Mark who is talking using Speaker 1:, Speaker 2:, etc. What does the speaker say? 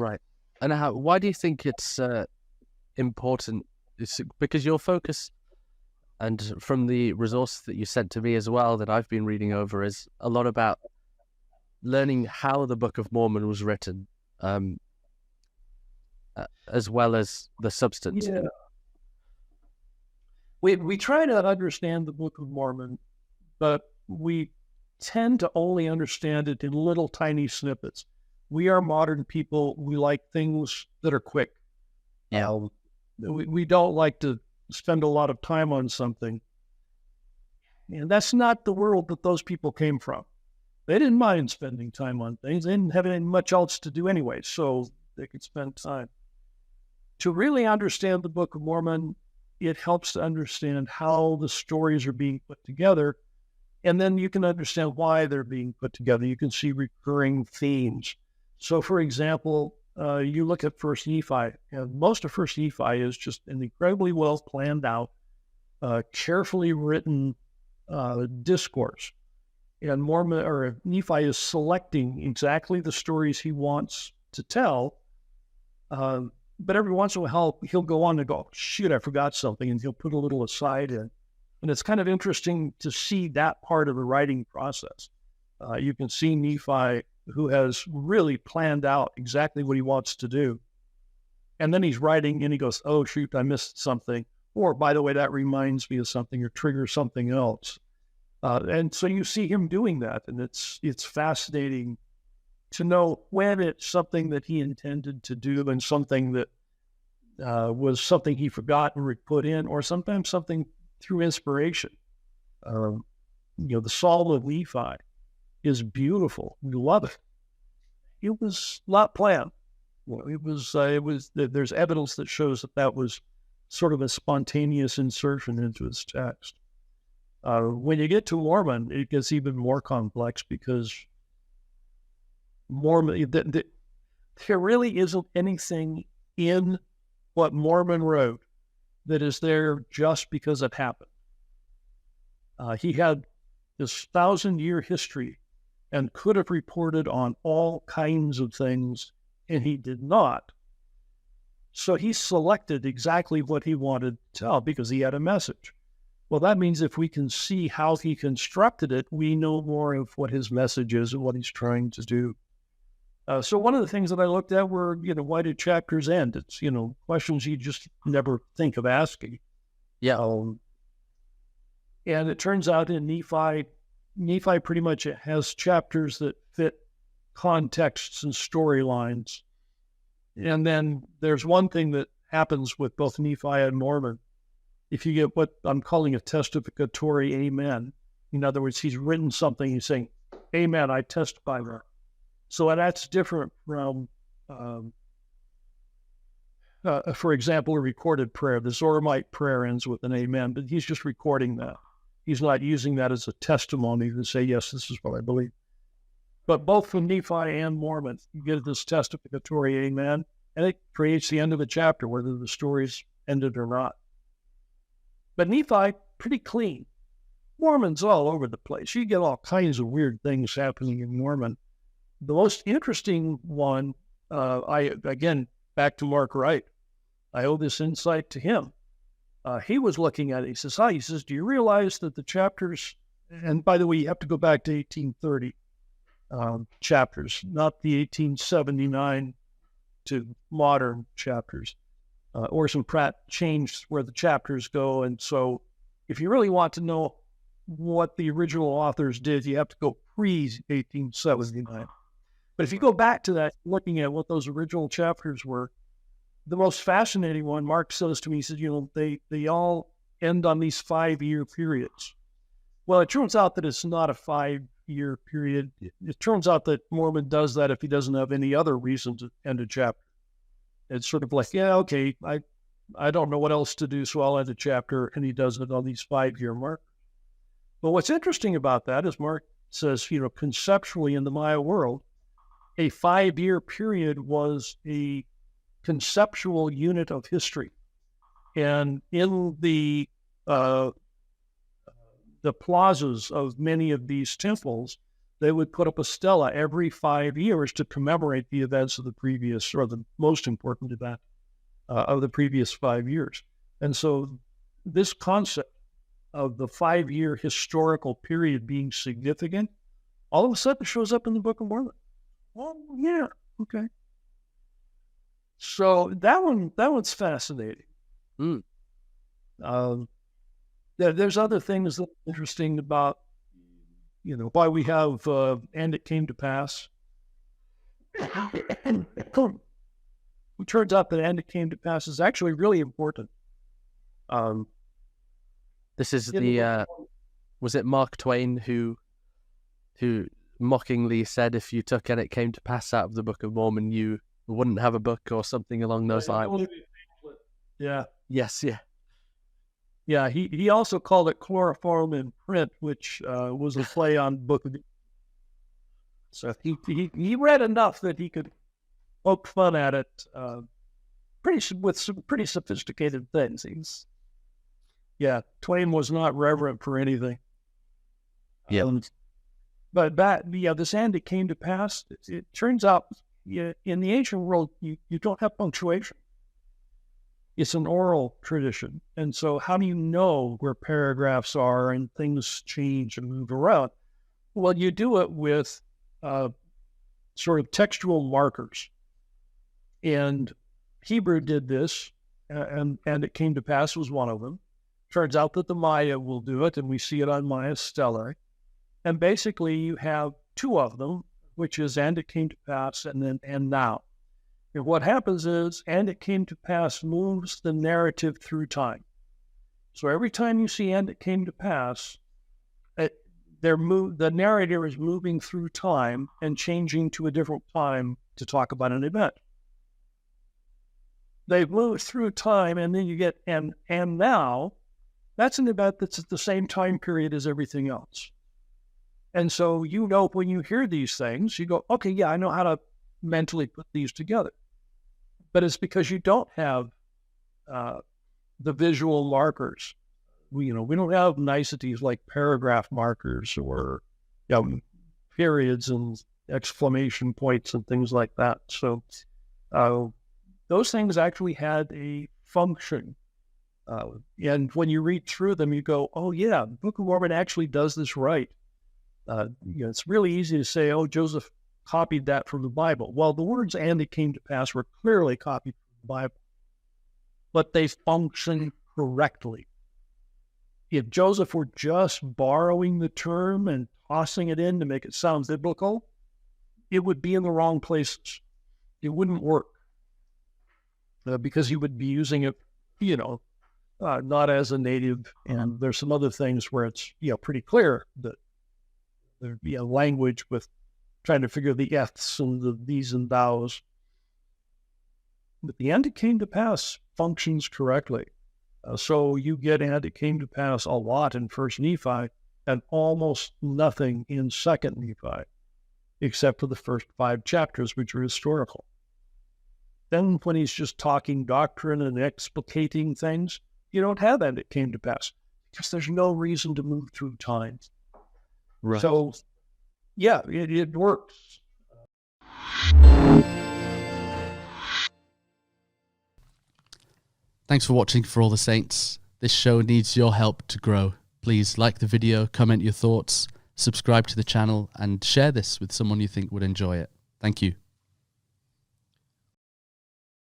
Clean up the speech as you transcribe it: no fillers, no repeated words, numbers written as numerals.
Speaker 1: Right. And why do you think it's important? It's because your focus, and from the resource that you sent to me as well, that I've been reading over, is a lot about learning how the Book of Mormon was written, um, as well as the substance.
Speaker 2: Yeah. We try to understand the Book of Mormon, but we tend to only understand it in little tiny snippets. We are modern people. We like things that are quick.
Speaker 1: Yeah.
Speaker 2: We don't like to spend a lot of time on something. And that's not the world that those people came from. They didn't mind spending time on things. They didn't have any much else to do anyway, so they could spend time. To really understand the Book of Mormon, it helps to understand how the stories are being put together, and then you can understand why they're being put together. You can see recurring themes. So, for example, you look at First Nephi, and most of First Nephi is just an incredibly well planned out, carefully written discourse. And Mormon or Nephi is selecting exactly the stories he wants to tell. But every once in a while, he'll go on and go, shoot, I forgot something, and he'll put a little aside in. And it's kind of interesting to see that part of the writing process. You can see Nephi, who has really planned out exactly what he wants to do. And then he's writing and he goes, oh, shoot, I missed something. Or, by the way, that reminds me of something or triggers something else. And so you see him doing that, and it's fascinating to know when it's something that he intended to do and something that was something he forgot and put in, or sometimes something through inspiration. The Psalm of Nephi is beautiful. We love it. It was not planned. It was. There's evidence that shows that was sort of a spontaneous insertion into his text. When you get to Mormon, it gets even more complex because Mormon, there really isn't anything in what Mormon wrote that is there just because it happened. He had this 1,000-year history and could have reported on all kinds of things, and he did not. So he selected exactly what he wanted to tell because he had a message. Well, that means if we can see how he constructed it, we know more of what his message is and what he's trying to do. So one of the things that I looked at were, why did chapters end? It's, questions you just never think of asking.
Speaker 1: Yeah.
Speaker 2: And it turns out in Nephi pretty much has chapters that fit contexts and storylines. And then there's one thing that happens with both Nephi and Mormon. If you get what I'm calling a testificatory amen, in other words, he's written something, he's saying, amen, I testify that. So that's different from, for example, a recorded prayer. The Zoramite prayer ends with an amen, but he's just recording that. He's not using that as a testimony to say, yes, this is what I believe. But both from Nephi and Mormon, you get this testificatory amen, and it creates the end of a chapter, whether the story's ended or not. But Nephi, pretty clean. Mormon's all over the place. You get all kinds of weird things happening in Mormon. The most interesting one, again, back to Mark Wright, I owe this insight to him. He was looking at it. He says, do you realize that the chapters, and by the way, you have to go back to 1830 chapters, not the 1879 to modern chapters. Orson Pratt changed where the chapters go. And so if you really want to know what the original authors did, you have to go pre-1879. But if you go back to that, looking at what those original chapters were, the most fascinating one, Mark says to me, he says, they all end on these 5-year periods. Well, it turns out that it's not a 5-year period. It turns out that Mormon does that if he doesn't have any other reason to end a chapter. It's sort of like, yeah, okay, I don't know what else to do, so I'll end a chapter, and he does it on these 5-year markers. But what's interesting about that is Mark says, conceptually in the Maya world, a 5-year period was a conceptual unit of history. And in the plazas of many of these temples, they would put up a stela every 5 years to commemorate the events of the previous, or the most important event of the previous 5 years. And so this concept of the 5-year historical period being significant, all of a sudden shows up in the Book of Mormon. Well, yeah, okay. So that one's fascinating.
Speaker 1: Mm.
Speaker 2: There's other things that are interesting about, why we have, and it came to pass. It turns out that and it came to pass is actually really important.
Speaker 1: This is was it Mark Twain who mockingly said if you took and it came to pass out of the Book of Mormon, you wouldn't have a book or something along those lines?
Speaker 2: Yeah.
Speaker 1: Yes, yeah.
Speaker 2: Yeah, he also called it chloroform in print, which was a play on Book of. So he read enough that he could poke fun at it, with some pretty sophisticated things. Twain was not reverent for anything.
Speaker 1: Yeah.
Speaker 2: But this and it came to pass. It turns out, in the ancient world, you don't have punctuation. It's an oral tradition. And so how do you know where paragraphs are and things change and move around? Well, you do it with sort of textual markers. And Hebrew did this, and it came to pass was one of them. Turns out that the Maya will do it, and we see it on Maya's stelae. And basically you have two of them, which is and it came to pass and then and now. And what happens is, and it came to pass moves the narrative through time. So every time you see and it came to pass, the narrator is moving through time and changing to a different time to talk about an event. They've moved through time, and then you get and now. That's an event that's at the same time period as everything else. And so when you hear these things, you go, okay, yeah, I know how to mentally put these together. But it's because you don't have the visual markers. We don't have niceties like paragraph markers or periods and exclamation points and things like that. So those things actually had a function. And when you read through them, you go, oh, yeah, the Book of Mormon actually does this right. It's really easy to say, oh, Joseph copied that from the Bible. Well, the words and it came to pass were clearly copied from the Bible, but they function correctly. If Joseph were just borrowing the term and tossing it in to make it sound biblical, it would be in the wrong places. It wouldn't work because he would be using it, not as a native. And there's some other things where it's, pretty clear that there'd be a language with trying to figure the F's and the these and thous. But the and it came to pass functions correctly. So you get and it came to pass a lot in First Nephi and almost nothing in Second Nephi, except for the first 5 chapters, which are historical. Then when he's just talking doctrine and explicating things, you don't have and it came to pass because there's no reason to move through time.
Speaker 1: Right.
Speaker 2: So, yeah, it works.
Speaker 3: Thanks for watching For All the Saints. This show needs your help to grow. Please like the video, comment your thoughts, subscribe to the channel, and share this with someone you think would enjoy it. Thank you.